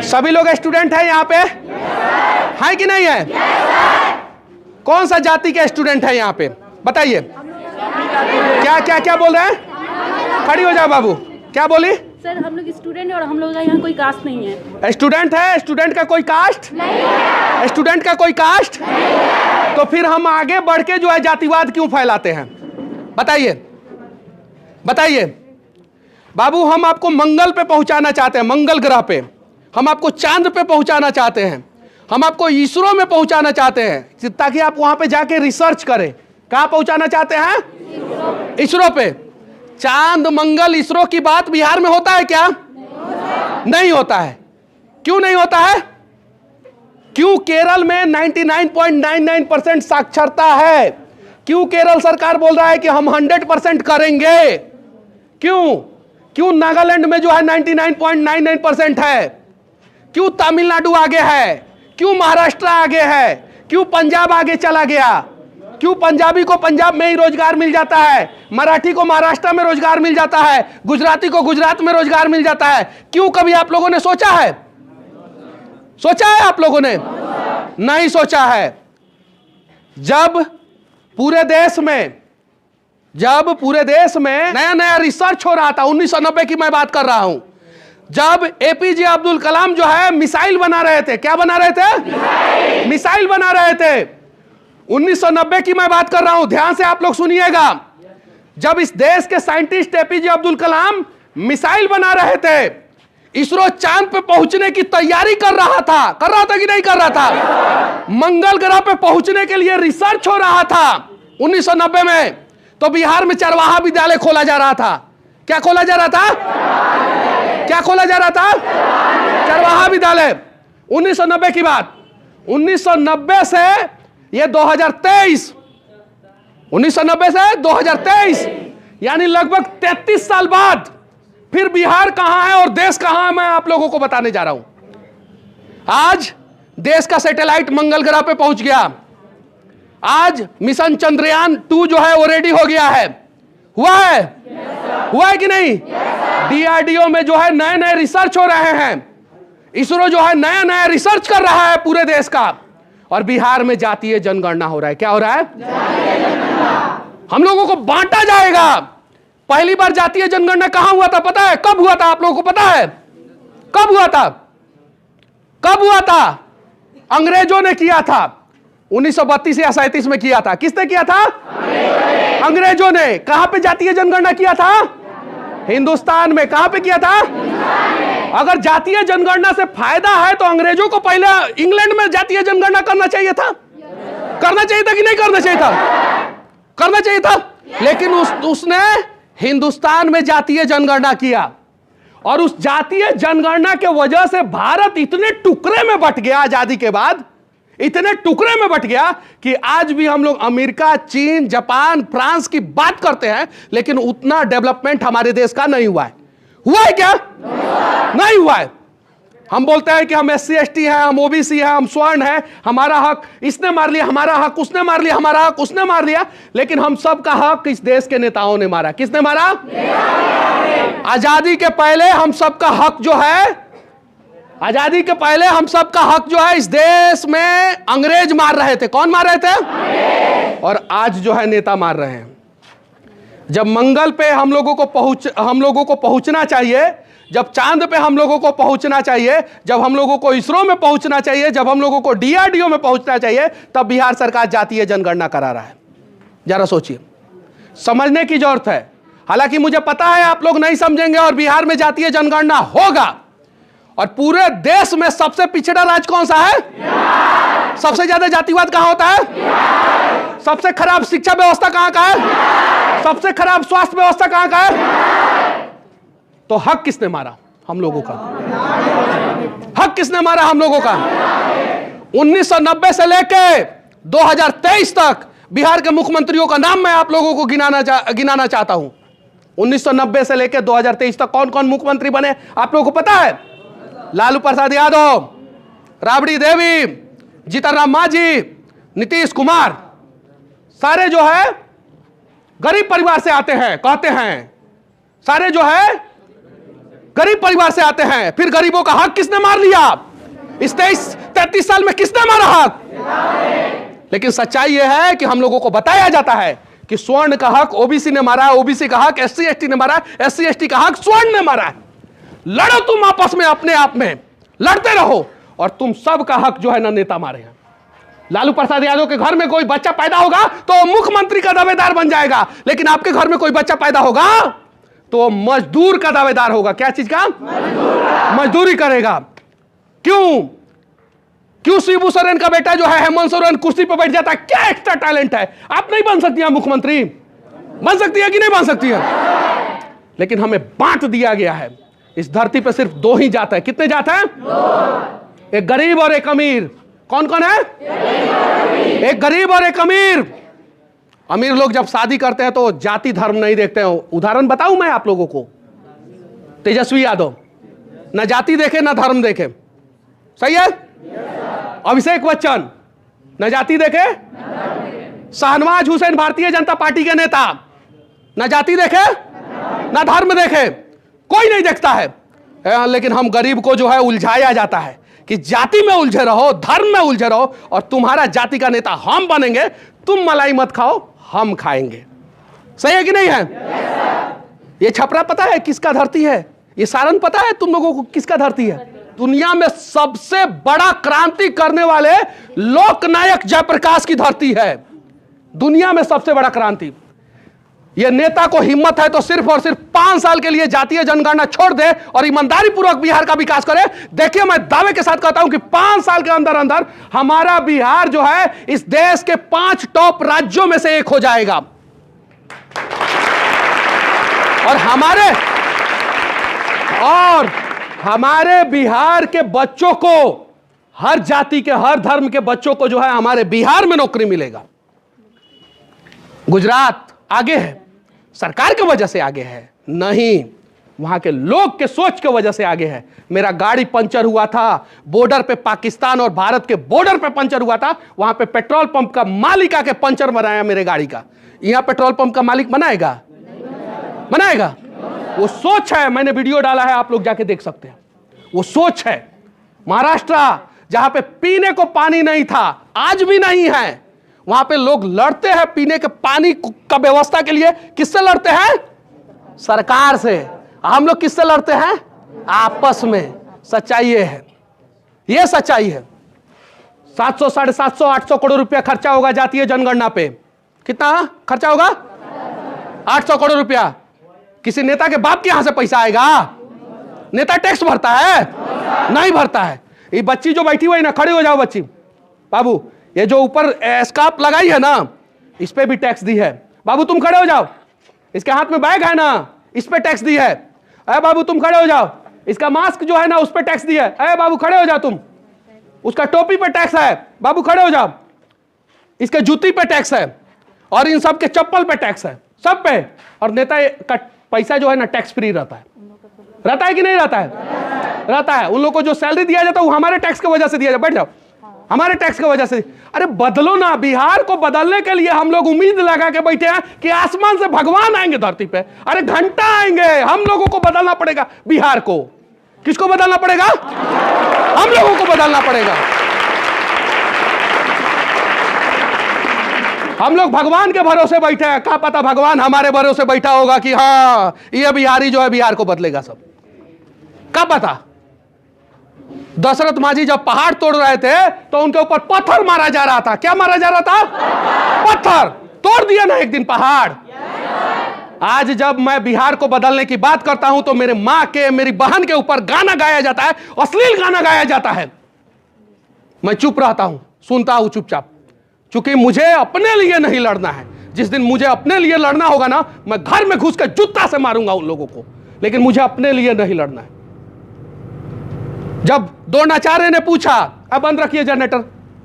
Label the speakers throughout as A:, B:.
A: सभी लोग स्टूडेंट हैं यहाँ पे? हैं कि नहीं है? कौन सा जाति के स्टूडेंट है यहाँ पे बताइए? क्या क्या क्या बोल रहे हैं? खड़ी हो जाओ बाबू। क्या बोली?
B: सर हम लोग स्टूडेंट हैं और हम लोग का यहाँ कोई कास्ट नहीं है।
A: स्टूडेंट है, स्टूडेंट का कोई कास्ट नहीं है। स्टूडेंट का कोई कास्ट नहीं है। तो फिर हम आगे बढ़ के जो है जातिवाद क्यों फैलाते हैं बताइए? बताइए बाबू, हम आपको मंगल पे पहुंचाना चाहते हैं, मंगल ग्रह पे। हम आपको चांद पे पहुंचाना चाहते हैं, हम आपको इसरो में पहुंचाना चाहते हैं ताकि आप वहां पे जाके रिसर्च करें। कहां पहुंचाना चाहते हैं? इसरो पे। चांद मंगल इसरो की बात बिहार में होता है क्या? नहीं होता है। क्यों नहीं होता है? क्यों केरल में 99.99% साक्षरता है? क्यों केरल सरकार बोल रहा है कि हम 100% करेंगे? क्यों? क्यों नागालैंड में जो है 99.99% है? क्यों तमिलनाडु आगे है? क्यों महाराष्ट्र आगे है? क्यों पंजाब आगे चला गया? क्यों पंजाबी को पंजाब में ही रोजगार मिल जाता है, मराठी को महाराष्ट्र में रोजगार मिल जाता है, गुजराती को गुजरात में रोजगार मिल जाता है? क्यों? कभी आप लोगों ने सोचा है? सोचा है आप लोगों ने? नहीं सोचा है। जब पूरे देश में नया नया रिसर्च हो रहा था, 1990 की मैं बात कर रहा हूं, जब एपीजे अब्दुल कलाम जो है मिसाइल बना रहे थे। क्या बना रहे थे? मिसाइल बना रहे थे। 1990 की मैं बात कर रहा हूं, ध्यान से आप लोग सुनिएगा। जब इस देश के scientist APJ Abdul Kalam missile बना रहे थे, इसरो चांद पे पहुंचने की तैयारी कर रहा था कि नहीं कर रहा था? मंगल ग्रह पे पहुंचने के लिए रिसर्च हो रहा था 1990 में। तो बिहार में चरवाहा विद्यालय खोला जा रहा था। क्या खोला जा रहा था? क्या खोला जा रहा था? चरवाहा विद्यालय। 1990 की बात। 1990 से ये 2023, 1990 से 2023 यानी लगभग 33 साल बाद फिर बिहार कहां है और देश कहां है, मैं आप लोगों को बताने जा रहा हूं। आज देश का सैटेलाइट मंगल ग्रह पे पहुंच गया। आज मिशन चंद्रयान 2 जो है वो रेडी हो गया है। हुआ है? हुआ है कि नहीं? डीआरडीओ में जो है नए नए रिसर्च हो रहे हैं। इसरो जो है नया नया रिसर्च कर रहा है पूरे देश का। और बिहार में जातीय जनगणना हो रहा है। क्या हो रहा है? हम लोगों को बांटा जाएगा। पहली बार जातीय जनगणना कहां हुआ था पता है? कब हुआ था? आप लोगों को पता है कब हुआ था? कब हुआ था? अंग्रेजों ने किया था। 1932 या 37 में किया था। किसने किया था? अंग्रेजों ने। कहां पे जातीय जनगणना किया था? हिंदुस्तान में। कहां पे किया था? अगर जातीय जनगणना से फायदा है तो अंग्रेजों को पहले इंग्लैंड में जातीय जनगणना करना चाहिए था। करना चाहिए था कि नहीं करना चाहिए था? करना चाहिए था। लेकिन उसने हिंदुस्तान में जातीय जनगणना किया और उस जातीय जनगणना के वजह से भारत इतने टुकड़े में बंट गया। आजादी के बाद इतने टुकड़े में बंट गया कि आज भी हम लोग अमेरिका, चीन, जापान, फ्रांस की बात करते हैं, लेकिन उतना डेवलपमेंट हमारे देश का नहीं हुआ है। हुआ है क्या? नहीं हुआ है। हम बोलते हैं कि हम SC ST हैं, हम OBC हैं, हम स्वर्ण हैं, हमारा हक इसने मार लिया, हमारा हक उसने मार लिया, हमारा हक उसने मार लिया। लेकिन हम सबका हक इस देश के नेताओं ने मारा। किसने मारा? आजादी के पहले हम सबका हक जो है, आजादी के पहले हम सबका हक जो है इस देश में अंग्रेज मार रहे थे। कौन मार रहे थे? और आज जो है नेता मार रहे हैं। जब मंगल पे हम लोगों को पहुंचना चाहिए, जब चांद पे हम लोगों को पहुंचना चाहिए, जब हम लोगों को इसरो में पहुंचना चाहिए, जब हम लोगों को DRDO में पहुंचना चाहिए, तब बिहार सरकार जातीय जनगणना करा रहा है। जरा सोचिए, समझने की जरूरत है। हालांकि मुझे पता है आप लोग नहीं समझेंगे और बिहार में जातीय जनगणना होगा। और पूरे देश में सबसे पिछड़ा राज्य कौन सा है? सबसे ज्यादा जातिवाद कहां होता है? सबसे खराब शिक्षा व्यवस्था कहां का है? सबसे खराब स्वास्थ्य व्यवस्था कहां का है? तो हक किसने मारा? हम लोगों का। हक किसने मारा? हम लोगों का। 1990 से लेके 2023 तक बिहार के मुख्यमंत्रियों का नाम मैं आप लोगों को गिनाना चाहता हूं। 1990 से लेकर 2023 तक कौन कौन मुख्यमंत्री बने आप लोगों को पता है? लालू प्रसाद यादव, राबड़ी देवी, जीतन राम मांझी, नीतीश कुमार, सारे जो है गरीब परिवार से आते हैं, कहते हैं। सारे जो है गरीब परिवार से आते हैं, फिर गरीबों का हक किसने मार लिया? इस 33 साल में किसने मारा हक? लेकिन सच्चाई यह है कि हम लोगों को बताया जाता है कि स्वर्ण का हक ओबीसी ने मारा है, ओबीसी का हक SC ST ने मारा है, SC ST का हक स्वर्ण ने मारा है। लड़ो तुम आपस में, अपने आप में लड़ते रहो, और तुम सब का हक जो है ना नेता मारे हैं। लालू प्रसाद यादव के घर में कोई बच्चा पैदा होगा तो मुख्यमंत्री का दावेदार बन जाएगा, लेकिन आपके घर में कोई बच्चा पैदा होगा तो मजदूर का दावेदार होगा। क्या चीज का? मजदूरी करेगा। क्यों शिबू सोरेन का बेटा जो है हेमंत सोरेन कुर्सी पर बैठ जाता है? क्या एक्स्ट्रा टैलेंट है? आप नहीं बन सकती हैं मुख्यमंत्री? बन सकती है कि नहीं बन सकती है? लेकिन हमें बांट दिया गया है। इस धरती पर सिर्फ 2 ही जात है। कितने जात हैं? 2। एक गरीब और एक अमीर। कौन कौन है? एक गरीब और एक अमीर। अमीर लोग जब शादी करते हैं तो जाति धर्म नहीं देखते हैं। उदाहरण बताऊं मैं आप लोगों को? तेजस्वी यादव न जाति देखे न धर्म देखे, सही है? अभिषेक बच्चन न जाति देखे, शाहनवाज हुसैन भारतीय जनता पार्टी के नेता न जाति देखे न धर्म देखे, कोई नहीं देखता है। लेकिन हम गरीब को जो है उलझाया जाता है कि जाति में उलझे रहो, धर्म में उलझे रहो, और तुम्हारा जाति का नेता हम बनेंगे, तुम मलाई मत खाओ, हम खाएंगे। सही है कि नहीं है? ये छपरा पता है किसका धरती है? ये सारण पता है तुम लोगों को किसका धरती है? दुनिया में सबसे बड़ा क्रांति करने वाले लोकनायक जयप्रकाश की धरती है। दुनिया में सबसे बड़ा क्रांति। ये नेता को हिम्मत है तो सिर्फ और सिर्फ 5 साल के लिए जातीय जनगणना छोड़ दे और ईमानदारी पूर्वक बिहार का विकास करे। देखिए, मैं दावे के साथ कहता हूं कि 5 साल के अंदर अंदर हमारा बिहार जो है इस देश के 5 टॉप राज्यों में से एक हो जाएगा। और हमारे बिहार के बच्चों को, हर जाति के, हर धर्म के बच्चों को जो है हमारे बिहार में नौकरी मिलेगा। गुजरात आगे है, सरकार की वजह से आगे है नहीं, वहां के लोग के सोच की वजह से आगे है। मेरा गाड़ी पंचर हुआ था बॉर्डर पे, पाकिस्तान और भारत के बॉर्डर पे पंचर हुआ था। वहां पे पेट्रोल पंप का मालिक आके पंचर बनाया मेरे गाड़ी का। यहां पेट्रोल पंप का मालिक बनाएगा? वो सोच है। मैंने वीडियो डाला है, आप लोग जाके देख सकते हैं। वो सोच है। महाराष्ट्र जहां पे पीने को पानी नहीं था, आज भी नहीं है, वहां पे लोग लड़ते हैं पीने के पानी का व्यवस्था के लिए। किससे लड़ते हैं? सरकार से। हम लोग किससे लड़ते हैं? आपस में। सच्चाई ये है, ये सच्चाई है। 700, 750, 800 करोड़ रुपया खर्चा होगा जातीय जनगणना पे। कितना खर्चा होगा? 800 करोड़ रुपया। किसी नेता के बाप के यहां से पैसा आएगा? नेता टैक्स भरता है? नहीं भरता है। ये बच्ची जो बैठी हुई ना, खड़ी हो जाओ बच्ची। बाबू, ये जो ऊपर स्कार्फ लगाई है ना, इस पे भी टैक्स दी है। बाबू तुम खड़े हो जाओ। इसके हाथ में बैग है ना, इस पे टैक्स दी है। अरे बाबू तुम खड़े हो जाओ। इसका मास्क जो है ना, उस पे टैक्स दी है। अरे बाबू खड़े हो जाओ तुम। उसका टोपी पे टैक्स है। बाबू खड़े हो जाओ। इसके जूती पे टैक्स है, और इन सब के चप्पल पे टैक्स है, सब पे। और नेता का पैसा जो है ना टैक्स फ्री रहता है। रहता है कि नहीं रहता है? रहता है। उन लोगों को जो सैलरी दिया जाता है वो हमारे टैक्स की वजह से दिया जाता है। बैठ जाओ। हमारे टैक्स की वजह से। अरे बदलो ना। बिहार को बदलने के लिए हम लोग उम्मीद लगा के बैठे हैं कि आसमान से भगवान आएंगे धरती पे। अरे घंटा आएंगे। हम लोगों को बदलना पड़ेगा बिहार को। किसको बदलना पड़ेगा? हम लोगों को बदलना पड़ेगा। हम लोग भगवान के भरोसे बैठे हैं। क्या पता भगवान हमारे भरोसे बैठा होगा कि हाँ ये बिहारी जो है बिहार को बदलेगा सब। क्या पता। दशरथ मांझी जब पहाड़ तोड़ रहे थे तो उनके ऊपर पत्थर मारा जा रहा था। क्या मारा जा रहा था? पत्थर। तोड़ दिया ना एक दिन पहाड़। आज जब मैं बिहार को बदलने की बात करता हूं तो मेरे मां के, मेरी बहन के ऊपर गाना गाया जाता है, अश्लील गाना गाया जाता है। मैं चुप रहता हूं, सुनता हूं चुपचाप, क्योंकि मुझे अपने लिए नहीं लड़ना है। जिस दिन मुझे अपने लिए लड़ना होगा ना, मैं घर में घुस कर जूता से मारूंगा उन लोगों को, लेकिन मुझे अपने लिए नहीं लड़ना है। जब द्रोणाचार्य ने पूछा, अब बंद रखिए जनरेटर,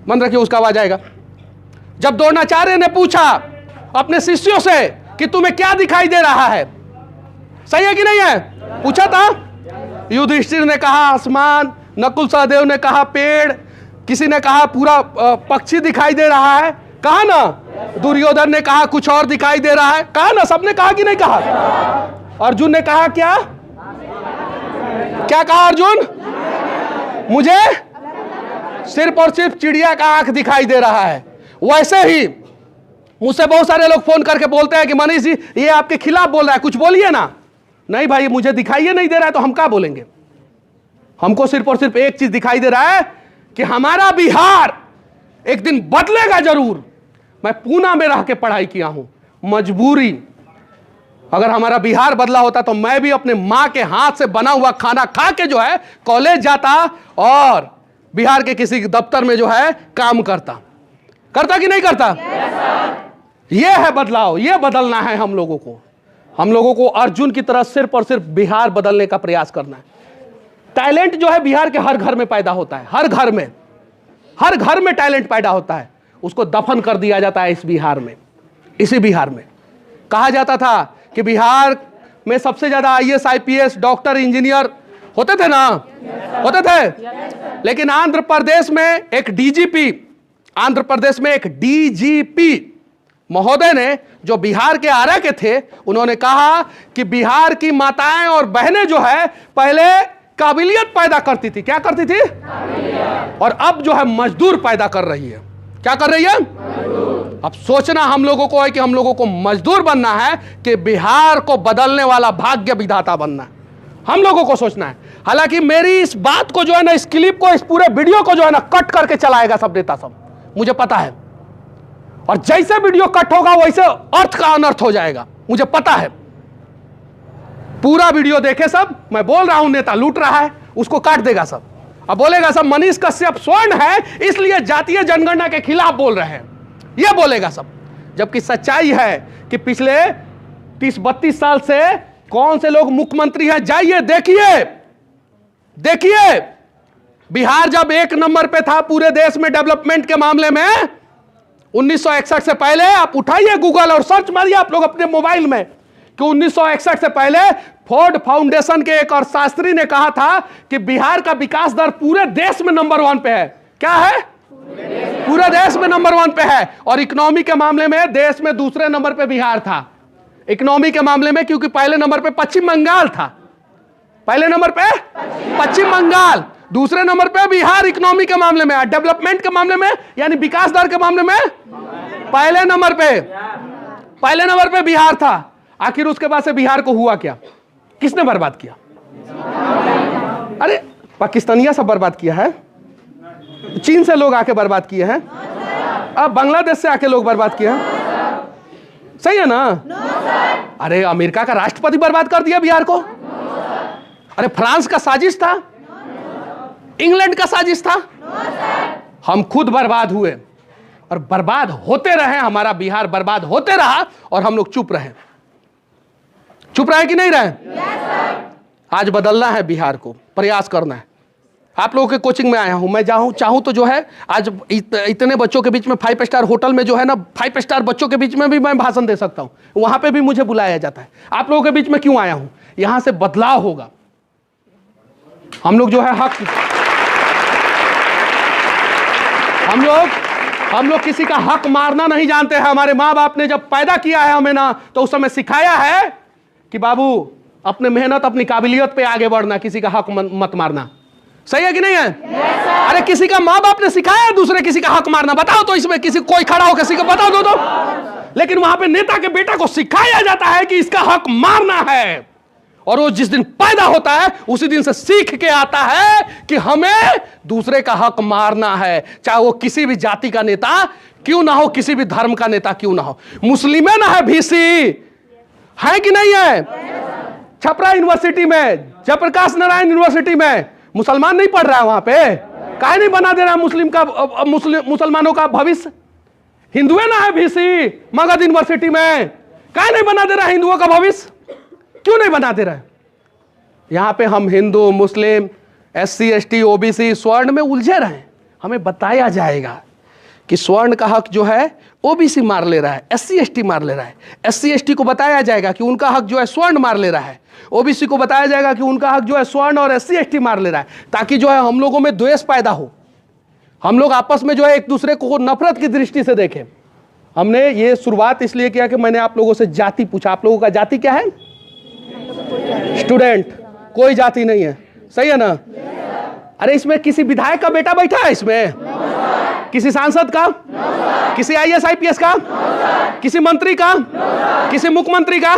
A: बंद रखिए, उसका आवाज आएगा। जब द्रोणाचार्य ने पूछा अपने शिष्यों से कि तुम्हें क्या दिखाई दे रहा है, सही है कि नहीं है, पूछा था। युधिष्ठिर ने कहा आसमान, नकुल सहदेव ने कहा पेड़, किसी ने कहा पूरा पक्षी दिखाई दे रहा है, कहा ना। दुर्योधन ने कहा कुछ और दिखाई दे रहा है, कहा ना। सबने कहा कि नहीं कहा? अर्जुन ने कहा क्या? क्या कहा अर्जुन? मुझे सिर्फ और सिर्फ चिड़िया का आंख दिखाई दे रहा है। वैसे ही मुझसे बहुत सारे लोग फोन करके बोलते हैं कि मनीष जी ये आपके खिलाफ बोल रहा है, कुछ बोलिए ना। नहीं भाई, मुझे दिखाई नहीं दे रहा है तो हम क्या बोलेंगे? हमको सिर्फ और सिर्फ एक चीज दिखाई दे रहा है कि हमारा बिहार एक दिन बदलेगा जरूर। मैं पूना में रह के पढ़ाई किया हूं, मजबूरी। अगर हमारा बिहार बदला होता तो मैं भी अपने मां के हाथ से बना हुआ खाना खा के जो है कॉलेज जाता और बिहार के किसी दफ्तर में जो है काम करता कि नहीं करता? यह है बदलाव, यह बदलना है हम लोगों को। हम लोगों को अर्जुन की तरह सिर्फ और सिर्फ बिहार बदलने का प्रयास करना है। टैलेंट जो है बिहार के हर घर में पैदा होता है, हर घर में टैलेंट पैदा होता है। उसको दफन कर दिया जाता है इस बिहार में। इसी बिहार में कहा जाता था कि बिहार में सबसे ज्यादा आईएएस, आईपीएस, डॉक्टर, इंजीनियर होते थे ना, होते थे। लेकिन आंध्र प्रदेश में एक डीजीपी महोदय ने, जो बिहार के आरा के थे, उन्होंने कहा कि बिहार की माताएं और बहनें जो है पहले काबिलियत पैदा करती थी। क्या करती थी? और अब जो है मजदूर पैदा कर रही है। क्या कर रही है? अब सोचना हम लोगों को है कि हम लोगों को मजदूर बनना है कि बिहार को बदलने वाला भाग्य विधाता बनना है। हम लोगों को सोचना है। हालांकि मेरी इस बात को जो है ना, इस क्लिप को, इस पूरे वीडियो को जो है ना कट करके चलाएगा सब नेता सब, मुझे पता है। और जैसे वीडियो कट होगा वैसे अर्थ का अनर्थ हो जाएगा, मुझे पता है। पूरा वीडियो देखे सब। मैं बोल रहा हूं नेता लूट रहा है, उसको काट देगा सब। अब बोलेगा सब मनीष कश्यप स्वर्ण है इसलिए जातीय जनगणना के खिलाफ बोल रहे हैं, यह बोलेगा सब। जबकि सच्चाई है कि पिछले 30-32 साल से कौन से लोग मुख्यमंत्री हैं, जाइए देखिए। बिहार जब 1 नंबर पे था पूरे देश में डेवलपमेंट के मामले में 1961 से पहले, आप उठाइए गूगल और सर्च मारिए आप लोग अपने मोबाइल में कि 1961 से पहले फोर्ड फाउंडेशन के एक अर्थशास्त्री ने कहा था कि बिहार का विकास दर पूरे देश में नंबर 1 पे है। क्या है? पूरे देश में नंबर 1 पे है। और इकोनॉमी के मामले में देश में दूसरे नंबर पे बिहार था। इकोनॉमी के मामले में, क्योंकि पहले नंबर पे पश्चिम बंगाल था। पहले नंबर पे पश्चिम बंगाल, दूसरे नंबर पे बिहार इकोनॉमी के मामले में, डेवलपमेंट के मामले में यानी विकास दर के मामले में पहले नंबर पे बिहार था। आखिर उसके बाद से बिहार को हुआ क्या? किसने बर्बाद किया? अरे पाकिस्तानिया सब बर्बाद किया है, चीन से लोग आके बर्बाद किए हैं, अब बांग्लादेश से आके लोग बर्बाद किए हैं। सही है ना? अरे अमेरिका का राष्ट्रपति बर्बाद कर दिया बिहार को। अरे फ्रांस का साजिश था, इंग्लैंड का साजिश था। हम खुद बर्बाद हुए और बर्बाद होते रहे। हमारा बिहार बर्बाद होते रहा और हम लोग चुप रहे कि नहीं रहे? आज बदलना है बिहार को, प्रयास करना है। आप लोगों के कोचिंग में आया हूं मैं, चाहूं तो जो है आज इतने बच्चों के बीच में 5 स्टार होटल में जो है ना 5 स्टार बच्चों के बीच में भी मैं भाषण दे सकता हूं, वहां पे भी मुझे बुलाया जाता है। आप लोगों के बीच में क्यों आया हूं? यहां से बदलाव होगा। हम लोग जो है हक, हम लोग किसी का हक मारना नहीं जानते हैं। हमारे माँ बाप ने जब पैदा किया है हमें ना, तो उस समय सिखाया है कि बाबू अपने मेहनत, अपनी काबिलियत पे आगे बढ़ना, किसी का हक मत मारना। सही है कि नहीं है? अरे किसी का माँ बाप ने सिखाया दूसरे किसी का हक मारना, बताओ तो इसमें किसी कोई खड़ा हो किसी को बताओ दो तो। लेकिन वहां पे नेता के बेटा को सिखाया जाता है कि इसका हक मारना है। और वो जिस दिन पैदा होता है उसी दिन से सीख के आता है कि हमें दूसरे का हक मारना है, चाहे वो किसी भी जाति का नेता क्यों ना हो, किसी भी धर्म का नेता क्यों ना हो। मुस्लिम ना है बीसी, है कि नहीं है? छपरा यूनिवर्सिटी में, जयप्रकाश नारायण यूनिवर्सिटी में मुसलमान नहीं पढ़ रहा है, वहां पे काहे नहीं बना दे रहा मुसलमानों का भविष्य? हिंदुए ना है बीसी मगध यूनिवर्सिटी में, काहे नहीं बना दे रहा हिंदुओं का भविष्य? क्यों नहीं बना दे रहा है? यहां पे हम हिंदू, मुस्लिम, SC ST OBC स्वर्ण में उलझे रहे। हमें बताया जाएगा कि स्वर्ण का हक जो है OBC मार ले रहा है, SC ST मार ले रहा है। SC ST को बताया जाएगा कि उनका हक जो है स्वर्ण मार ले रहा है। OBC को बताया जाएगा कि उनका हक जो है स्वर्ण और SC ST मार ले रहा है, ताकि जो है हम लोगों में द्वेष पैदा हो, हम लोग आपस में जो है एक दूसरे को नफरत की दृष्टि से देखें। हमने ये शुरुआत इसलिए किया कि मैंने आप लोगों से जाति पूछा। आप लोगों का जाति क्या है? स्टूडेंट। कोई जाति नहीं है, सही है ना? अरे इसमें किसी विधायक का बेटा बैठा है इसमें? किसी सांसद का? किसी IAS IPS का? किसी मंत्री का? किसी मुख्यमंत्री का?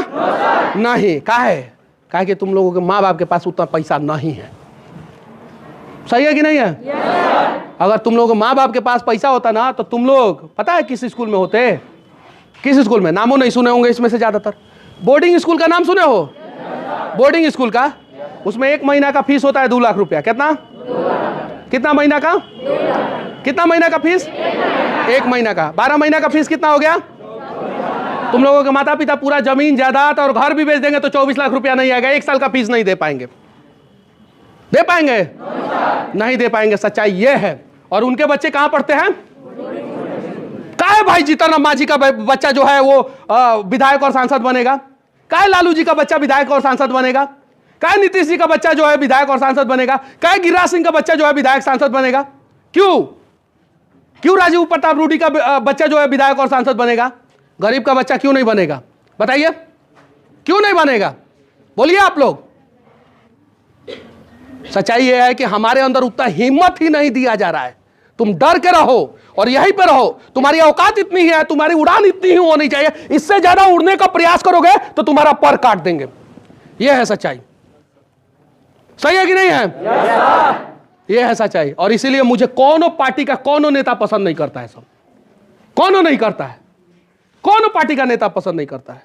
A: नहीं। काहे कि तुम लोगों के माँ बाप के पास उतना पैसा नहीं है। सही है कि नहीं है? अगर तुम लोगों के माँ बाप के पास पैसा होता ना तो तुम लोग पता है किस स्कूल में होते? किस स्कूल में? नामों नहीं सुने होंगे इसमें से ज्यादातर। बोर्डिंग स्कूल का नाम सुने हो? बोर्डिंग स्कूल का, उसमें 1 महीना का फीस होता है 2 लाख रुपया। कितना महीना का? कितना महीना का फीस? 1 महीना का। 12 महीना का फीस कितना हो गया? तुम लोगों के माता पिता पूरा जमीन जायदाद और घर भी बेच देंगे तो 24 लाख रुपया नहीं आएगा। 1 साल का फीस नहीं दे पाएंगे। दे पाएंगे? नहीं दे पाएंगे। सच्चाई ये है। और उनके बच्चे कहां पढ़ते हैं? काहे भाई जीतन मांझी का बच्चा जो है वो विधायक और सांसद बनेगा? काहे लालू जी का बच्चा विधायक और सांसद बनेगा? काहे नीतीश जी का बच्चा जो है विधायक और सांसद बनेगा? काहे गिरिराज सिंह का बच्चा जो है विधायक सांसद बनेगा? क्यों राजीव प्रताप रूडी का बच्चा जो है विधायक और सांसद बनेगा? गरीब का बच्चा क्यों नहीं बनेगा? बताइए क्यों नहीं बनेगा? बोलिए आप लोग। सच्चाई यह है कि हमारे अंदर उतना हिम्मत ही नहीं दिया जा रहा है। तुम डर के रहो और यहीं पे रहो। तुम्हारी औकात इतनी है, तुम्हारी उड़ान इतनी ही होनी चाहिए। इससे ज्यादा उड़ने का प्रयास करोगे तो तुम्हारा पर काट देंगे। यह है सच्चाई। सही है कि नहीं है? यह है सच्चाई। और इसीलिए मुझे कोनो पार्टी का कोनो नेता पसंद नहीं करता है। सब कोनो नहीं करता है। कोनो पार्टी का नेता पसंद नहीं करता है।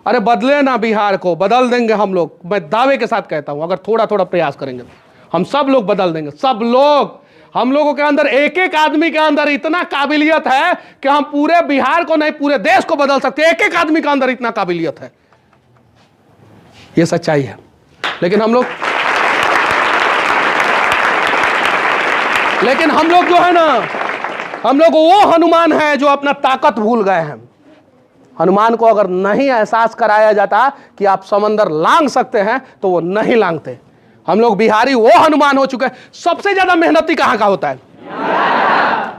A: अरे बदले ना, बिहार को बदल देंगे हम लोग। मैं दावे के साथ कहता हूं, अगर थोड़ा थोड़ा प्रयास करेंगे तो हम सब लोग बदल देंगे। सब लोग। हम लोगों के अंदर एक एक आदमी के अंदर इतना काबिलियत है कि हम पूरे बिहार को नहीं पूरे देश को बदल सकते हैं। एक एक आदमी के अंदर इतना काबिलियत है। यह सच्चाई है। लेकिन हम लोग जो है ना, हम लोग वो हनुमान है जो अपना ताकत भूल गए हैं। हनुमान को अगर नहीं एहसास कराया जाता कि आप समंदर लांघ सकते हैं तो वो नहीं लांघते। हम लोग बिहारी वो हनुमान हो चुके हैं। सबसे ज्यादा मेहनती कहां का होता है?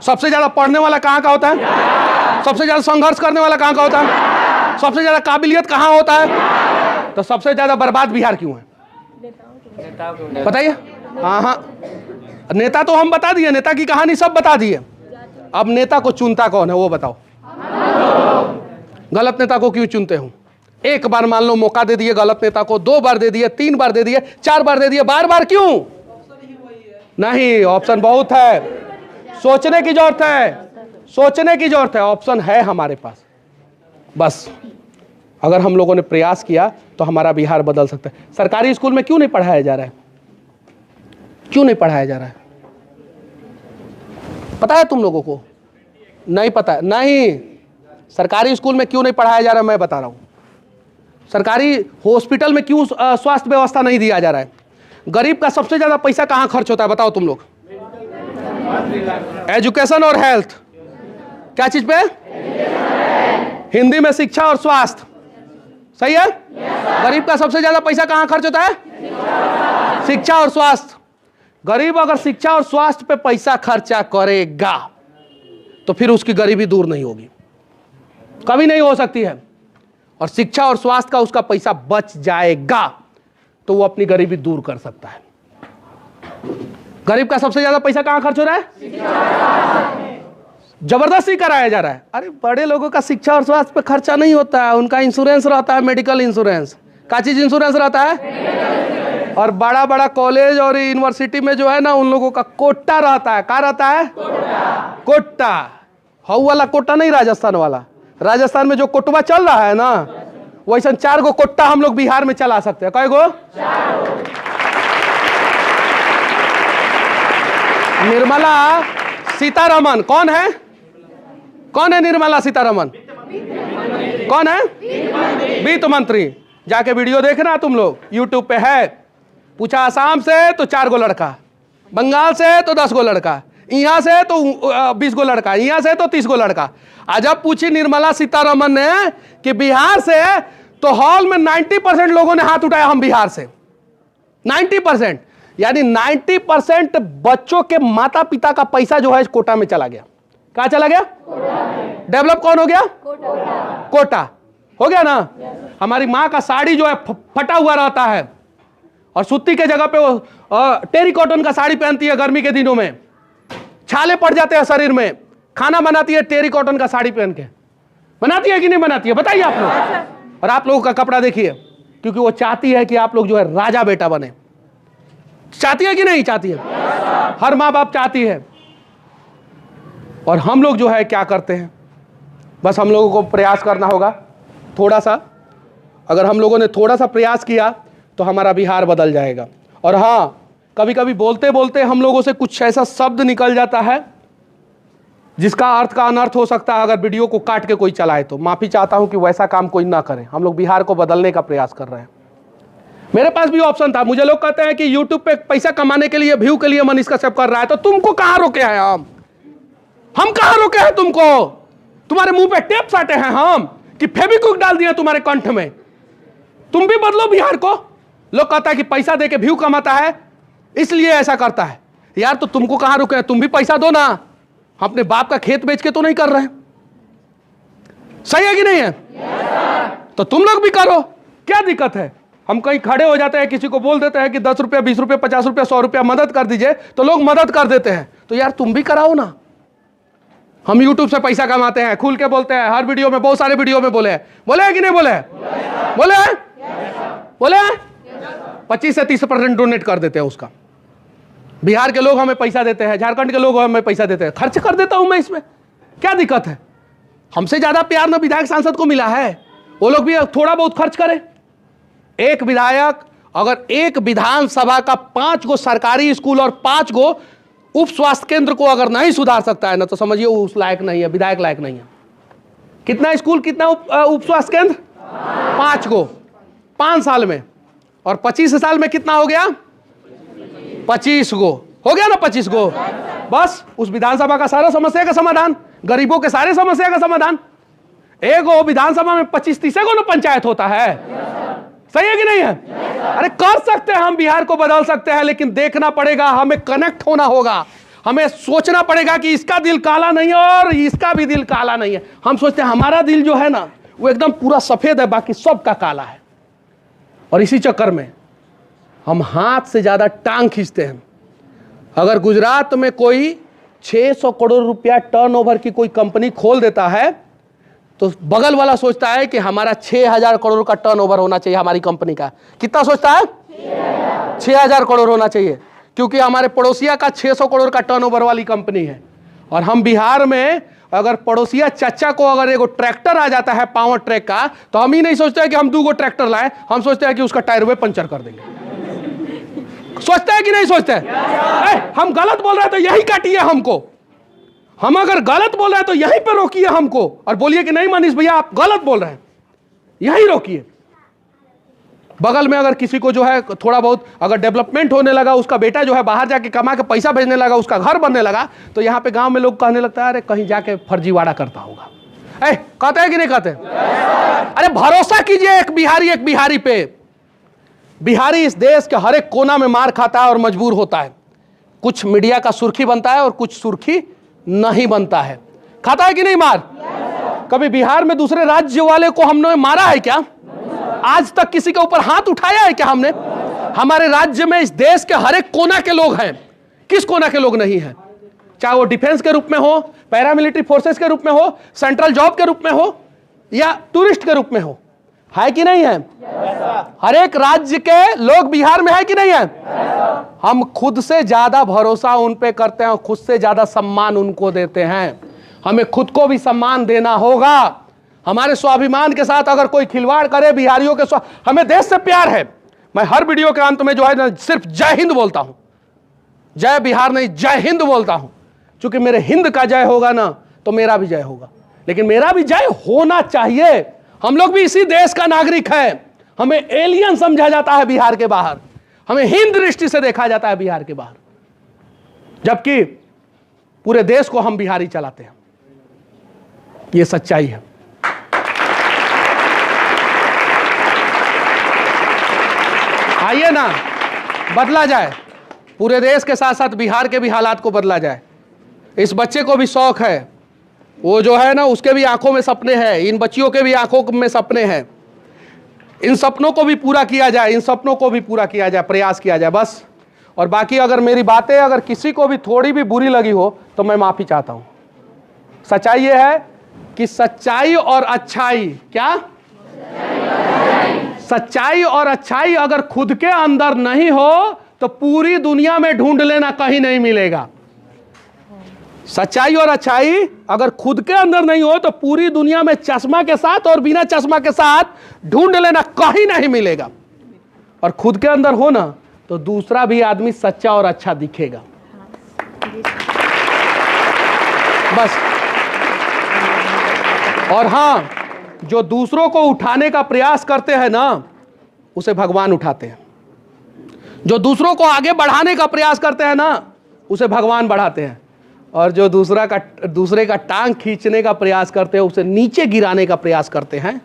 A: सबसे ज्यादा पढ़ने वाला कहां का होता है? सबसे ज्यादा संघर्ष करने वाला कहां का होता है? सबसे ज्यादा काबिलियत कहां होता है? तो सबसे ज्यादा बर्बाद बिहार क्यों है? बताइए। हाँ, नेता तो हम बता दिए, नेता की कहानी सब बता दिए। अब नेता को चुनता कौन है वो बताओ। गलत नेता को क्यों चुनते हो? एक बार मान लो मौका दे दिए गलत नेता को, 2 बार दे दिए, 3 बार दे दिए, 4 बार दे दिए, बार क्यों? नहीं, ऑप्शन बहुत है। सोचने की जरूरत है। सोचने की जरूरत है। ऑप्शन है हमारे पास। बस अगर हम लोगों ने प्रयास किया तो हमारा बिहार बदल सकता है। सरकारी स्कूल में क्यों नहीं पढ़ाया जा रहा है? क्यों नहीं पढ़ाया जा रहा है? पता है तुम लोगों को? नहीं पता है? नहीं। सरकारी स्कूल में क्यों नहीं पढ़ाया जा रहा है मैं बता रहा हूं। सरकारी हॉस्पिटल में क्यों स्वास्थ्य व्यवस्था नहीं दिया जा रहा है? गरीब का सबसे ज्यादा पैसा कहां खर्च होता है बताओ तुम लोग? एजुकेशन और हेल्थ। क्या चीज पे? हिंदी में शिक्षा और स्वास्थ्य। सही है? गरीब का सबसे ज्यादा पैसा कहां खर्च होता है? शिक्षा और स्वास्थ्य। गरीब अगर शिक्षा और स्वास्थ्य पे पैसा खर्चा करेगा तो फिर उसकी गरीबी दूर नहीं होगी, कभी नहीं हो सकती है। और शिक्षा और स्वास्थ्य का उसका पैसा बच जाएगा तो वो अपनी गरीबी दूर कर सकता है। गरीब का सबसे ज्यादा पैसा कहां खर्च हो रहा है? जबरदस्ती कराया जा रहा है। अरे बड़े लोगों का शिक्षा और स्वास्थ्य पे खर्चा नहीं होता है, उनका इंश्योरेंस रहता है, मेडिकल इंश्योरेंस। क्या चीज इंश्योरेंस रहता है? और बड़ा बड़ा कॉलेज और यूनिवर्सिटी में जो है ना उन लोगों का कोटा रहता है। क्या रहता है? कोटा। हाउ वाला कोटा नहीं, राजस्थान वाला। राजस्थान में जो कोटवा चल रहा है ना वैसा 4 गो कोटा हम लोग बिहार में चला सकते हैं। कै गो? निर्मला सीतारमन कौन है? कौन है निर्मला सीतारमन? कौन है? वित्त मंत्री। जाके वीडियो देखना तुम लोग, यूट्यूब पे है। पूछा आसाम से तो 4 गो लड़का, बंगाल से तो 10 गो लड़का, यहां से तो 20 गो लड़का, यहां से तो 30 गो लड़का। आज जब पूछी निर्मला सीतारमन ने कि बिहार से, तो हॉल में 90% लोगों ने हाथ उठाया हम बिहार से। 90%, यानी 90% बच्चों के माता पिता का पैसा जो है कोटा में चला गया। कहां चला गया? डेवलप कौन हो गया? कोटा हो गया ना। हमारी मां का साड़ी जो है फटा हुआ रहता है और सूती के जगह पे वो टेरी कॉटन का साड़ी पहनती है गर्मी के दिनों में, छाले पड़ जाते हैं शरीर में, खाना बनाती है टेरी कॉटन का साड़ी पहन के। बनाती है कि नहीं बनाती है बताइए आप लोग। और आप लोगों का कपड़ा देखिए, क्योंकि वो चाहती है कि आप लोग जो है राजा बेटा बने। चाहती है कि नहीं चाहती है? हर माँ बाप चाहती है। और हम लोग जो है क्या करते हैं, बस हम लोगों को प्रयास करना होगा थोड़ा सा। अगर हम लोगों ने थोड़ा सा प्रयास किया तो हमारा बिहार बदल जाएगा। और हाँ, कभी कभी बोलते बोलते हम लोगों से कुछ ऐसा शब्द निकल जाता है जिसका अर्थ का अनर्थ हो सकता है। अगर वीडियो को काट के कोई चलाए तो माफी चाहता हूं कि वैसा काम कोई ना करे। हम लोग बिहार को बदलने का प्रयास कर रहे हैं। मेरे पास भी ऑप्शन था। मुझे लोग कहते हैं कि यूट्यूब पे पैसा कमाने के लिए, व्यू के लिए मनीष कश्यप कर रहा है, तो तुमको कहां रोके हैं हम कहां रोके हैं तुमको? तुम्हारे मुंह पे टेप साटे हैं हम कि फेविक्विक डाल दिया तुम्हारे कंठ में? तुम भी बदलो बिहार को। लोग कहता है कि पैसा देके व्यू कमाता है इसलिए ऐसा करता है। यार तो तुमको कहां रोके हैं? तुम भी पैसा दो ना। अपने बाप का खेत बेच के तो नहीं कर रहे हैं, सही है कि नहीं है? तो तुम लोग भी करो, क्या दिक्कत है? हम कहीं खड़े हो जाते हैं, किसी को बोल देते हैं कि 10 रुपया 20 रुपया 50 रुपया 100 रुपया मदद कर दीजिए, तो लोग मदद कर देते हैं। तो यार तुम भी कराओ ना। हम YouTube से पैसा कमाते हैं, खुल के बोलते हैं, हर वीडियो में, बहुत सारे वीडियो में बोले हैं कि नहीं बोले? बोले 25 से 30% डोनेट कर देते हैं उसका। बिहार के लोग हमें पैसा देते हैं, झारखंड के लोग हमें पैसा देते हैं, खर्च कर देता हूं मैं। इसमें क्या दिक्कत है? हमसे ज्यादा प्यार ना विधायक सांसद को मिला है, वो लोग भी थोड़ा बहुत खर्च करें। एक विधायक अगर एक विधानसभा का 5 गो सरकारी स्कूल और 5 गो उप स्वास्थ्य केंद्र को अगर नहीं सुधार सकता है ना, तो समझिए उस लायक नहीं है, विधायक लायक नहीं है। कितना स्कूल, कितना उप स्वास्थ्य केंद्र? 5 गो 5 साल में। और 25 साल में कितना हो गया? 25 गो हो गया ना। 25 गो बस उस विधानसभा का सारा समस्या का समाधान, गरीबों के सारे समस्या का समाधान। एक गो विधानसभा में 25-30 गो ना पंचायत होता है, सही है कि नहीं है? अरे कर सकते हैं हम, बिहार को बदल सकते हैं, लेकिन देखना पड़ेगा, हमें कनेक्ट होना होगा, हमें सोचना पड़ेगा कि इसका दिल काला नहीं है और इसका भी दिल काला नहीं है। हम सोचते हैं हमारा दिल जो है ना वो एकदम पूरा सफेद है, बाकी सबका काला है। और इसी चक्कर में हम हाथ से ज्यादा टांग खींचते हैं। अगर गुजरात में कोई 600 करोड़ रुपया टर्नओवर की कोई कंपनी खोल देता है तो बगल वाला सोचता है कि हमारा 6000 करोड़ का टर्नओवर होना चाहिए हमारी कंपनी का। कितना सोचता है? 6000 करोड़ होना चाहिए, क्योंकि हमारे पड़ोसिया का 600 करोड़ का टर्नओवर वाली कंपनी है। और हम बिहार में अगर पड़ोसिया चचा को अगर एगो ट्रैक्टर आ जाता है पावर ट्रैक का, तो हम ही नहीं सोचते हैं कि हम 2 गो ट्रैक्टर लाए, हम सोचते हैं कि उसका टायर वे पंचर कर देंगे। सोचते हैं कि नहीं सोचते हैं? हम गलत बोल रहे हैं तो यही काटिए हमको। हम अगर गलत बोल रहे हैं तो यहीं पे रोकिए हमको और बोलिए कि नहीं मनीष भैया आप गलत बोल रहे हैं, यहीं रोकिए। बगल में अगर किसी को जो है थोड़ा बहुत अगर डेवलपमेंट होने लगा, उसका बेटा जो है बाहर जाके कमा के पैसा भेजने लगा, उसका घर बनने लगा, तो यहाँ पे गांव में लोग कहने लगता है अरे कहीं जाके फर्जीवाड़ा करता होगा। कहते हैं कि नहीं कहते? अरे भरोसा कीजिए एक बिहारी पे। बिहारी इस देश के हर एक कोना में मार खाता है और मजबूर होता है। कुछ मीडिया का सुर्खी बनता है और कुछ सुर्खी नहीं बनता है। खाता है कि नहीं मार? कभी बिहार में दूसरे राज्य वाले को हमने मारा है क्या? आज तक किसी के ऊपर हाथ उठाया है क्या हमने? हमारे राज्य में इस देश के हर एक कोना के लोग हैं। किस कोना के लोग नहीं है? चाहे वो डिफेंस के रूप में हो, पैरामिलिट्री फोर्सेस के रूप में हो, सेंट्रल जॉब के रूप में हो या टूरिस्ट के रूप में हो, है कि नहीं है? हर एक राज्य के लोग बिहार में है कि नहीं है? हम खुद से ज्यादा भरोसा उन पे करते हैं, खुद से ज्यादा सम्मान उनको देते हैं। हमें खुद को भी सम्मान देना होगा। हमारे स्वाभिमान के साथ अगर कोई खिलवाड़ करे, बिहारियों के हमें देश से प्यार है। मैं हर वीडियो के अंत में जो है ना सिर्फ जय हिंद बोलता हूं, जय बिहार नहीं जय हिंद बोलता हूं, क्योंकि मेरे हिंद का जय होगा ना तो मेरा भी जय होगा। लेकिन मेरा भी जय होना चाहिए। हम लोग भी इसी देश का नागरिक है। हमें एलियन समझा जाता है बिहार के बाहर, हमें हिंद दृष्टि से देखा जाता है बिहार के बाहर, जबकि पूरे देश को हम बिहारी चलाते हैं। ये सच्चाई है। आइए ना बदला जाए, पूरे देश के साथ साथ बिहार के भी हालात को बदला जाए। इस बच्चे को भी शौक है, वो जो है ना उसके भी आंखों में सपने हैं, इन बच्चियों के भी आंखों में सपने हैं। इन सपनों को भी पूरा किया जाए, इन सपनों को भी पूरा किया जाए, प्रयास किया जाए बस। और बाकी अगर मेरी बातें अगर किसी को भी थोड़ी भी बुरी लगी हो तो मैं माफ़ी चाहता हूँ। सच्चाई ये है कि सच्चाई और अच्छाई, क्या सच्चाई और अच्छाई अगर खुद के अंदर नहीं हो तो पूरी दुनिया में ढूंढ लेना, कहीं नहीं मिलेगा। सच्चाई और अच्छाई अगर खुद के अंदर नहीं हो तो पूरी दुनिया में चश्मा के साथ और बिना चश्मा के साथ ढूंढ लेना, कहीं नहीं मिलेगा। और खुद के अंदर हो ना तो दूसरा भी आदमी सच्चा और अच्छा दिखेगा। बस। और हाँ, जो दूसरों को उठाने का प्रयास करते हैं ना, उसे भगवान उठाते हैं। जो दूसरों को आगे बढ़ाने का प्रयास करते हैं ना, उसे भगवान बढ़ाते हैं। और जो दूसरे का टांग खींचने का प्रयास करते हैं, उसे नीचे गिराने का प्रयास करते हैं,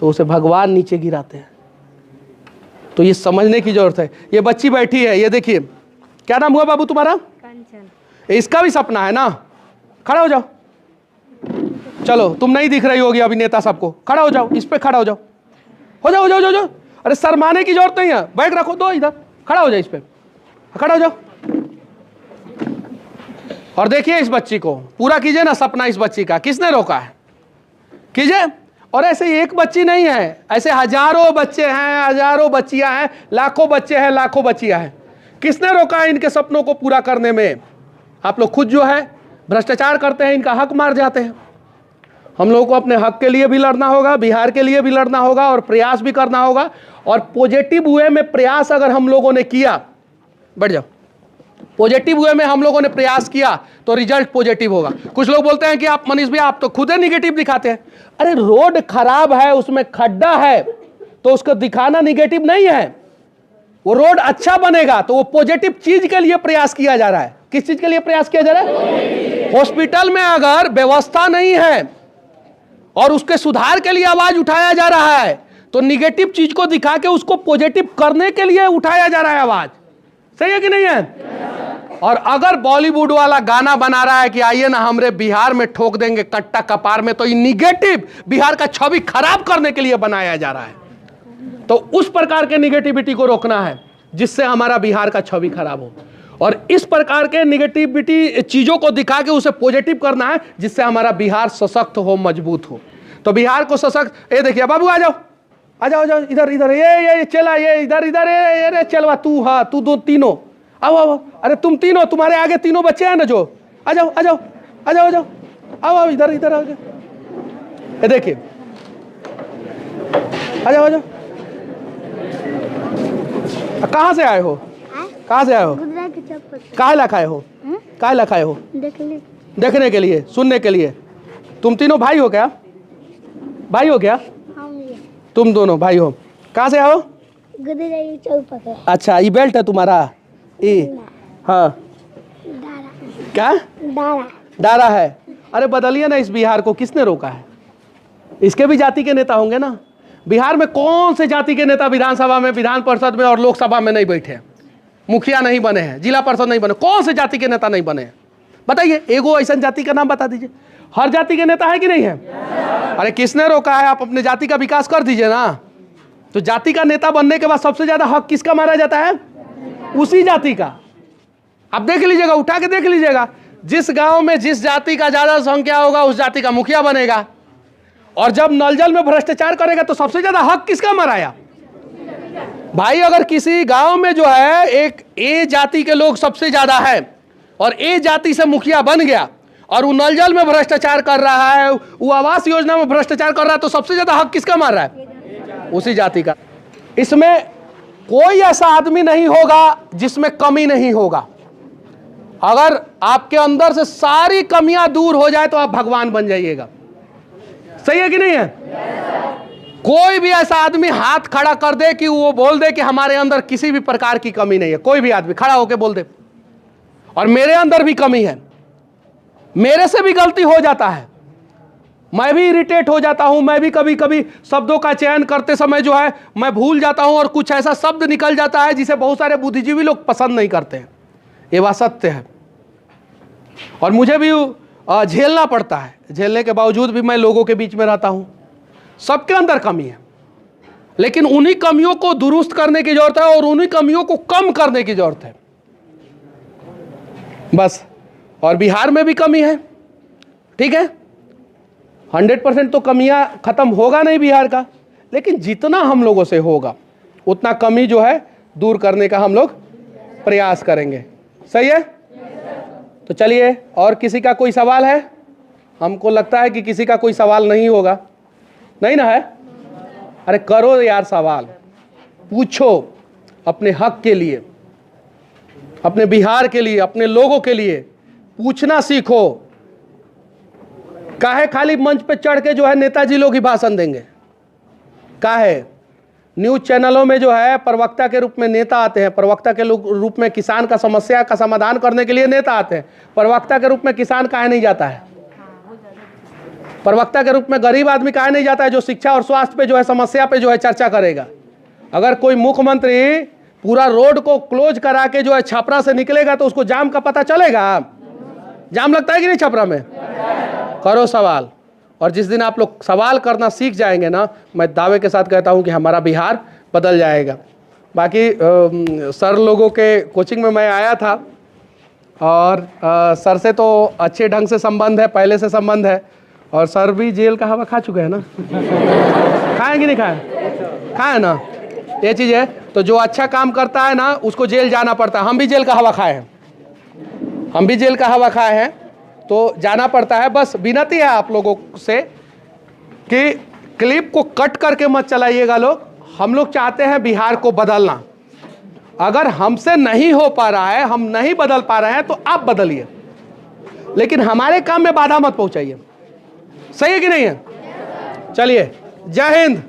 A: तो उसे भगवान नीचे गिराते हैं। तो ये समझने की जरूरत है। ये बच्ची बैठी है, ये देखिए, क्या नाम हुआ बाबू तुम्हारा? कंचन। इसका भी सपना है ना? खड़ा हो जाओ। चलो, तुम नहीं दिख रही होगी अभिनेता सबको, खड़ा हो जाओ, इस पे खड़ा हो जाओ, हो जाओ, जाओ, जाओ, जाओ। अरे शर्माने की जरूरत नहीं है, बैग रखो, दो इधर, खड़ा हो जाओ, इस पे खड़ा हो जाओ। और देखिए इस बच्ची को, पूरा कीजिए ना सपना इस बच्ची का। किसने रोका है? कीजिए। और ऐसे एक बच्ची नहीं है, ऐसे हजारों बच्चे हैं, हजारों बच्चियां हैं, लाखों बच्चे हैं, लाखों बच्चियां हैं। किसने रोका है इनके सपनों को पूरा करने में? आप लोग खुद जो है भ्रष्टाचार करते हैं, इनका हक मार जाते हैं। हम लोगों को अपने हक के लिए भी लड़ना होगा, बिहार के लिए भी लड़ना होगा, और प्रयास भी करना होगा। और पॉजिटिव वे में प्रयास अगर हम लोगों ने किया, बैठ जाओ, पॉजिटिव वे में हम लोगों ने प्रयास किया तो रिजल्ट पॉजिटिव होगा। कुछ लोग बोलते हैं कि आप मनीष भैया आप तो खुद ही निगेटिव दिखाते हैं। अरे रोड खराब है, उसमें खड्डा है, तो उसको दिखाना निगेटिव नहीं है। वो रोड अच्छा बनेगा तो वो पॉजिटिव चीज के लिए प्रयास किया जा रहा है। किस चीज के लिए प्रयास किया जा रहा है? हॉस्पिटल में अगर व्यवस्था नहीं है और उसके सुधार के लिए आवाज उठाया जा रहा है तो निगेटिव चीज को दिखा के उसको पॉजिटिव करने के लिए उठाया जा रहा है आवाज। सही है कि नहीं है? और अगर बॉलीवुड वाला गाना बना रहा है कि आइए ना हमरे बिहार में ठोक देंगे कट्टा कपार में, तो ये निगेटिव बिहार का छवि खराब करने के लिए बनाया जा रहा है। तो उस प्रकार के निगेटिविटी को रोकना है जिससे हमारा बिहार का छवि खराब हो, और इस प्रकार के निगेटिविटी चीजों को दिखा के उसे पॉजिटिव करना है जिससे हमारा बिहार सशक्त हो, मजबूत हो। तो बिहार को सशक्त, ये देखिए बाबू आ जाओ, आ जाओ, जाओ इधर इधर, ये चला, ये इधर इधर, ये चलवा तू, हाँ तू दो तीनों आओ आओ। अरे तुम तीनों, तुम्हारे आगे तीनों बच्चे हैं ना जो, आ जाओ आ जाओ आ जाओ आ जाओ, आओ आओ इधर इधर आओ। ये देखिए, आ जाओ आ जाओ। कहाँ से आए हो? कहाँ से आए हो? कहाँ लखाए हो? कहाँ लखाए हो? देखने के लिए, सुनने के लिए। तुम तीनों भाई हो क्या? भाई हो क्या? तुम दोनों भाई हो। कहाँ से आओ? अच्छा, ये बेल्ट है तुम्हारा? हाँ, क्या डारा है? अरे बदलिए ना इस बिहार को, किसने रोका है? इसके भी जाति के नेता होंगे ना। बिहार में कौन से जाति के नेता विधानसभा में, विधान परिषद में और लोकसभा में नहीं बैठे हैं? मुखिया नहीं बने हैं, जिला परिषद नहीं बने, कौन से जाति के नेता नहीं बने हैं? बताइए, एगो ऐसा जाति का नाम बता दीजिए। हर जाति के नेता है कि नहीं है? अरे किसने रोका है? आप अपने जाति का विकास कर दीजिए ना। तो जाति का नेता बनने के बाद सबसे ज्यादा हक किसका मारा जाता है? उसी जाति का। आप देख लीजिएगा, उठा के देख लीजिएगा, जिस गांव में जिस जाति का ज्यादा संख्या होगा उस जाति का मुखिया बनेगा। और जब नल जल में भ्रष्टाचार करेगा तो सबसे ज्यादा हक किसका मराया? भाई अगर किसी गांव में जो है एक ए जाति के लोग सबसे ज्यादा है और ए जाति से मुखिया बन गया और वो नल जल में भ्रष्टाचार कर रहा है, वो आवास योजना में भ्रष्टाचार कर रहा है, तो सबसे ज्यादा हक किसका मार रहा है? उसी जाति का। इसमें कोई ऐसा आदमी नहीं होगा जिसमें कमी नहीं होगा। अगर आपके अंदर से सारी कमियां दूर हो जाए तो आप भगवान बन जाइएगा। सही है कि नहीं है? कोई भी ऐसा आदमी हाथ खड़ा कर दे कि वो बोल दे कि हमारे अंदर किसी भी प्रकार की कमी नहीं है, कोई भी आदमी खड़ा होकर बोल दे, और मेरे अंदर भी कमी है, मेरे से भी गलती हो जाता है, मैं भी इरिटेट हो जाता हूं, मैं भी कभी कभी शब्दों का चयन करते समय जो है मैं भूल जाता हूं और कुछ ऐसा शब्द निकल जाता है जिसे बहुत सारे बुद्धिजीवी लोग पसंद नहीं करते हैं। ये बात सत्य है और मुझे भी झेलना पड़ता है। झेलने के बावजूद भी मैं लोगों के बीच में रहता हूं। सबके अंदर कमी है, लेकिन उन्हीं कमियों को दुरुस्त करने की जरूरत है और उन्हीं कमियों को कम करने की जरूरत है बस। और बिहार में भी कमी है, ठीक है, 100% तो कमियां खत्म होगा नहीं बिहार का, लेकिन जितना हम लोगों से होगा उतना कमी जो है दूर करने का हम लोग प्रयास करेंगे। सही है? तो चलिए, और किसी का कोई सवाल है? हमको लगता है कि किसी का कोई सवाल नहीं होगा, नहीं ना है? अरे करो यार, सवाल पूछो अपने हक के लिए, अपने बिहार के लिए, अपने लोगों के लिए पूछना सीखो। काहे खाली मंच पे चढ़ के जो है नेताजी लोग ही भाषण देंगे? काहे न्यूज चैनलों में जो है प्रवक्ता के रूप में नेता आते हैं, प्रवक्ता के रूप में किसान का समस्या का समाधान करने के लिए नेता आते हैं, प्रवक्ता के रूप में किसान काहे नहीं जाता है? प्रवक्ता के रूप में गरीब आदमी काहे नहीं जाता है, जो शिक्षा और स्वास्थ्य पे जो है समस्या पे जो है चर्चा करेगा? अगर कोई मुख्यमंत्री पूरा रोड को क्लोज करा के जो है छपरा से निकलेगा तो उसको जाम का पता चलेगा? जाम लगता है कि नहीं छपरा में? करो सवाल, और जिस दिन आप लोग सवाल करना सीख जाएंगे ना, मैं दावे के साथ कहता हूं कि हमारा बिहार बदल जाएगा। बाकी सर लोगों के कोचिंग में मैं आया था और सर से तो अच्छे ढंग से संबंध है, पहले से संबंध है, और सर भी जेल का हवा खा चुके हैं ना। खाए कि नहीं खाए? खाए ना, ये चीज़ है। तो जो अच्छा काम करता है ना उसको जेल जाना पड़ता है। हम भी जेल का हवा खाए हैं, हम भी जेल का हवा खाए हैं, तो जाना पड़ता है। बस विनती है आप लोगों से कि क्लिप को कट करके मत चलाइएगा लोग। हम लोग चाहते हैं बिहार को बदलना। अगर हमसे नहीं हो पा रहा है, हम नहीं बदल पा रहे हैं, तो आप बदलिए, लेकिन हमारे काम में बाधा मत पहुंचाइए। सही है कि नहीं है? चलिए, जय हिंद।